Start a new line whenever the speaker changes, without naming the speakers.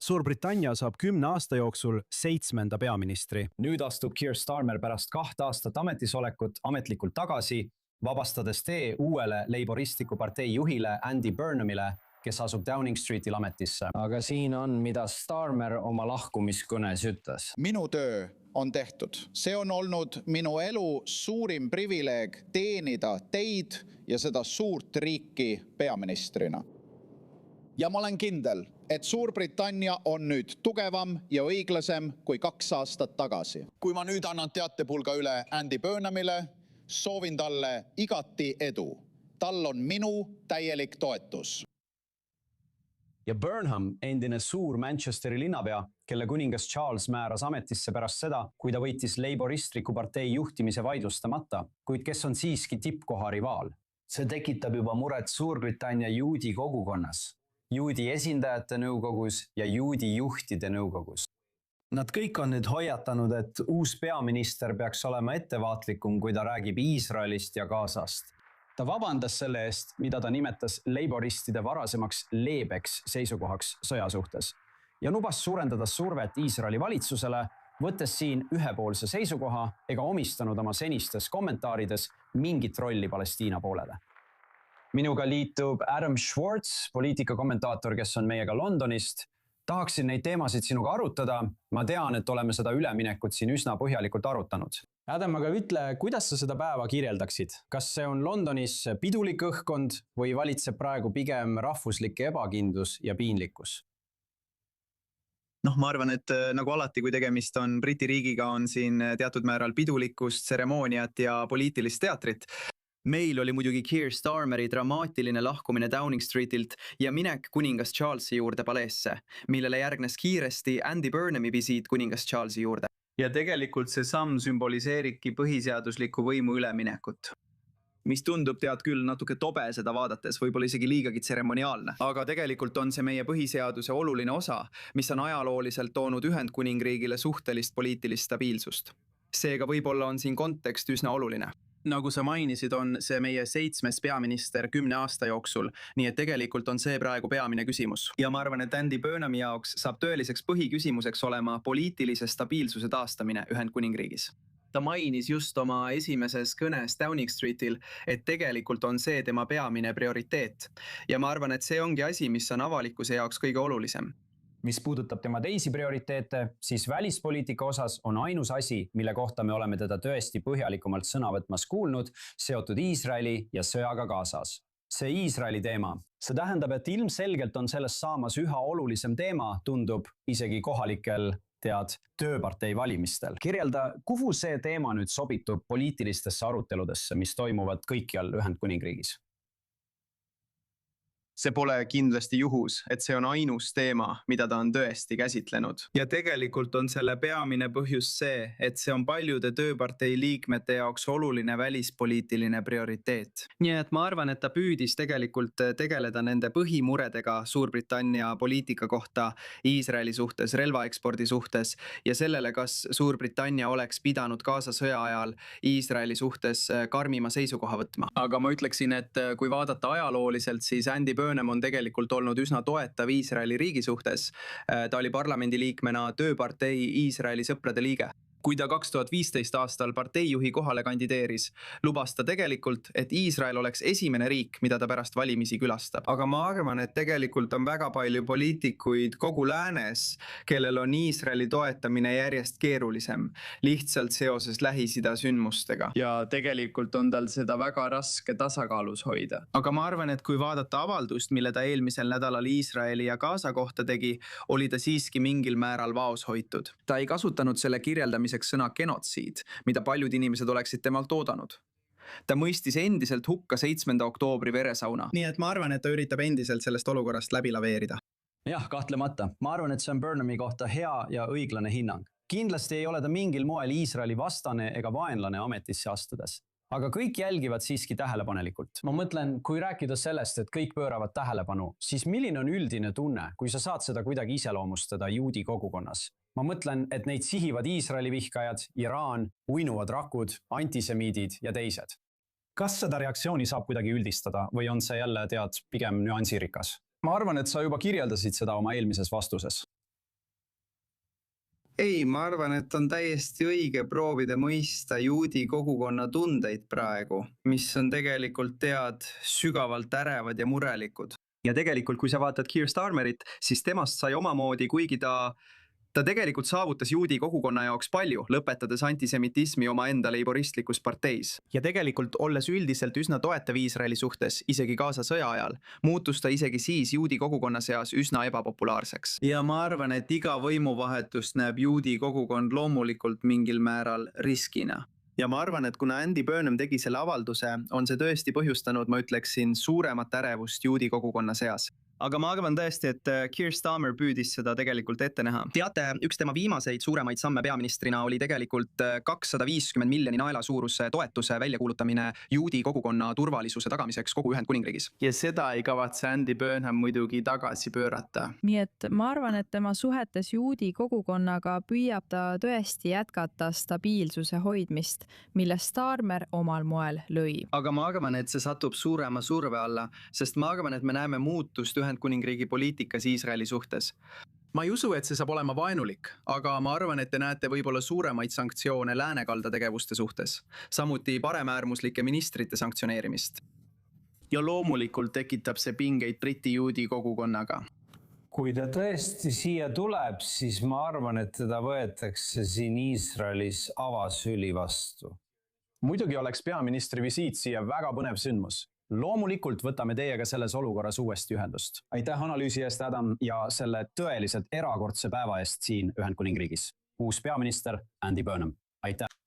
Suurbritannia saab 10 aasta jooksul 7. peaministri.
Nüüd astub Keir Starmer pärast 2 aastat ametisolekut ametlikult tagasi, vabastades tee uuele Laboristliku partei juhile Andy Burnhamile, kes asub Downing Streetil ametisse.
Aga siin on, mida Starmer oma lahkumiskõnes ütles.
Minu töö on tehtud. See on olnud minu elu suurim privileeg teenida teid ja seda suurt riiki peaministrina. Ja ma olen kindel, et Suurbritannia on nüüd tugevam ja õiglasem kui 2 aastat tagasi. Kui ma nüüd annan teatepulga üle Andy Burnhamile, soovin talle igati edu. Tal on minu täielik toetus.
Ja Burnham, endine suur Manchesteri linnapea, kelle kuningas Charles määras ametisse pärast seda, kui ta võitis Laboristliku partei juhtimise vaidlustamata, kuid kes on siiski tippkoha rivaal. See tekitab juba muret Suurbritannia juudi kogukonnas, juudi esindajate nõukogus ja juudi juhtide nõukogus. Nad kõik on nüüd hoiatanud, et uus peaminister peaks olema ettevaatlikum, kui ta räägib Iisraelist ja Gazast. Ta vabandas selle eest, mida ta nimetas laboristide varasemaks leebeks seisukohaks sõja suhtes ja lubas suurendada survet Iisraeli valitsusele, võttes siin ühepoolse seisukoha ega omistanud oma senistes kommentaarides mingit rolli Palestiina poolele. Minuga liitub Adam Schwartz, poliitikakommentaator, kes on meiega Londonist. Tahaksin neid teemasid sinuga arutada. Ma tean, et oleme seda üleminekut siin üsna põhjalikult arutanud.
Adam, aga ütle, kuidas sa seda päeva kirjeldaksid? Kas see on Londonis pidulik õhkkond või valitseb praegu pigem rahvuslik ebakindlus ja piinlikkus?
Ma arvan, et nagu alati, kui tegemist on Briti riigiga, on siin teatud määral pidulikkust, tseremooniat ja poliitilist teatrit. Meil oli muidugi Keir Starmeri dramaatiline lahkumine Downing Streetilt ja minek kuningas Charlesi juurde paleesse, millele järgnes kiiresti Andy Burnhami visiit kuningas Charlesi juurde.
Ja tegelikult see samm sümboliseeribki põhiseadusliku võimu üleminekut, mis tundub tead küll natuke tobe seda vaadates, võib-olla isegi liigagi tseremoniaalne. Aga tegelikult on see meie põhiseaduse oluline osa, mis on ajalooliselt toonud Ühendkuningriigile suhtelist poliitilist stabiilsust. Seega võib-olla on siin kontekst üsna oluline.
Nagu sa mainisid, on see meie 7. peaminister 10 aasta jooksul, nii et tegelikult on see praegu peamine küsimus.
Ja ma arvan, et Andy Burnhami jaoks saab tõeliseks põhiküsimuseks olema poliitilise stabiilsuse taastamine Ühendkuningriigis. Ta mainis just oma esimeses kõnes Downing Streetil, et tegelikult on see tema peamine prioriteet. Ja ma arvan, et see ongi asi, mis on avalikkuse jaoks kõige olulisem.
Mis puudutab tema teisi prioriteete, siis välispoliitika osas on ainus asi, mille kohta me oleme teda tõesti põhjalikumalt sõna võtmas kuulnud, seotud Iisraeli ja sõjaga Gazas. See Iisraeli teema. See tähendab, et ilmselgelt on sellest saamas üha olulisem teema, tundub isegi kohalikel tööpartei valimistel. Kirjelda, kuhu see teema nüüd sobitub poliitilistesse aruteludesse, mis toimuvad kõikjal Ühendkuningriigis?
See pole kindlasti juhus, et see on ainus teema, mida ta on tõesti käsitlenud.
Ja tegelikult on selle peamine põhjus see, et see on paljude tööpartei liikmete jaoks oluline välispoliitiline prioriteet. Nii et ma arvan, et ta püüdis tegelikult tegeleda nende põhimuredega Suurbritannia poliitika kohta Iisraeli suhtes, relvaekspordi suhtes ja sellele, kas Suurbritannia oleks pidanud Gaza sõja ajal Iisraeli suhtes karmima seisukoha võtma. Aga ma ütleksin, et kui vaadata ajalooliselt, siis Andy Burnham on tegelikult olnud üsna toetav Iisraeli riigi suhtes. Ta oli parlamendiliikmena tööpartei Iisraeli sõprade liige. Kui ta 2015 aastal parteijuhi kohale kandideeris, lubas ta tegelikult, et Iisrael oleks esimene riik, mida ta pärast valimisi külastab. Aga ma arvan, et tegelikult on väga palju poliitikuid kogu läänes, kellel on Iisraeli toetamine järjest keerulisem, lihtsalt seoses Lähis-Ida sündmustega. Ja tegelikult on tal seda väga raske tasakaalus hoida. Aga ma arvan, et kui vaadata avaldust, mille ta eelmisel nädalal Iisraeli ja Gaza kohta tegi, oli ta siiski mingil määral vaos hoitud. Ta ei kasutanud selle kirjeldamiseks sõna genotsiid, mida paljud inimesed oleksid temalt oodanud. Ta mõistis endiselt hukka 7. oktoobri veresauna. Nii et ma arvan, et ta üritab endiselt sellest olukorrast läbi laveerida.
Jah, kahtlemata. Ma arvan, et see on Burnhami kohta hea ja õiglane hinnang. Kindlasti ei ole ta mingil moel Iisraeli vastane ega vaenlane ametisse astudes. Aga kõik jälgivad siiski tähelepanelikult. Ma mõtlen, kui rääkida sellest, et kõik pööravad tähelepanu, siis milline on üldine tunne, kui sa saad seda kuidagi iseloomustada juudi kogukonnas? Ma mõtlen, et neid sihivad Iisraeli vihkajad, Iraan, uinuvad rakud, antisemiidid ja teised. Kas seda reaktsiooni saab kuidagi üldistada või on see jälle pigem nüansirikas? Ma arvan, et sa juba kirjeldasid seda oma eelmises vastuses.
ei, ma arvan, et on täiesti õige proovida mõista juudi kogukonna tundeid praegu, mis on tegelikult sügavalt ärevad ja murelikud.
ja tegelikult, kui sa vaatad Keir Starmerit, siis temast sai omamoodi, kuigi ta tegelikult saavutas juudi kogukonna jaoks palju, lõpetades antisemitismi omaenda leiboristlikus parteis. Ja tegelikult, olles üldiselt üsna toetav Iisraeli suhtes, isegi Gaza sõja ajal, muutus ta isegi siis juudi kogukonna seas üsna ebapopulaarseks.
Ja ma arvan, et iga võimuvahetust näeb juudi kogukond loomulikult mingil määral riskina.
Ja ma arvan, et kuna Andy Burnham tegi selle avalduse, on see tõesti põhjustanud, ma ütleksin, suuremat ärevust juudi kogukonna seas. Aga ma arvan tõesti, et Keir Starmer püüdis seda tegelikult ette näha. Teate, üks tema viimaseid suuremaid samme peaministrina oli tegelikult 250 miljoni naela suuruse toetuse väljakuulutamine juudi kogukonna turvalisuse tagamiseks kogu Ühendkuningriigis.
Ja seda ei kavatse Andy Burnham muidugi tagasi pöörata.
Nii et ma arvan, et tema suhetes juudi kogukonnaga püüab ta tõesti jätkata stabiilsuse hoidmist, mille Starmer omal moel lõi.
Aga ma arvan, et see satub suurema surve alla, sest ma arvan, et me näeme muutust Ühendkuningriigi poliitikas Iisraeli suhtes.
Ma ei usu, et see saab olema vaenulik, aga ma arvan, et te näete võib-olla suuremaid sanktsioone läänekalda tegevuste suhtes, samuti paremäärmuslike ministrite sanktsioneerimist.
Ja loomulikult tekitab see pingeid Briti juudi kogukonnaga.
Kui ta tõesti siia tuleb, siis ma arvan, et teda võetakse siin Iisraelis avasüli vastu.
Muidugi oleks peaministri visiit siia väga põnev sündmus. Loomulikult võtame teiega selles olukorras uuesti ühendust. Aitäh analüüsi eest, Adam, ja selle tõeliselt erakordse päeva eest siin Ühendkuningriigis. Uus peaminister Andy Burnham. Aitäh!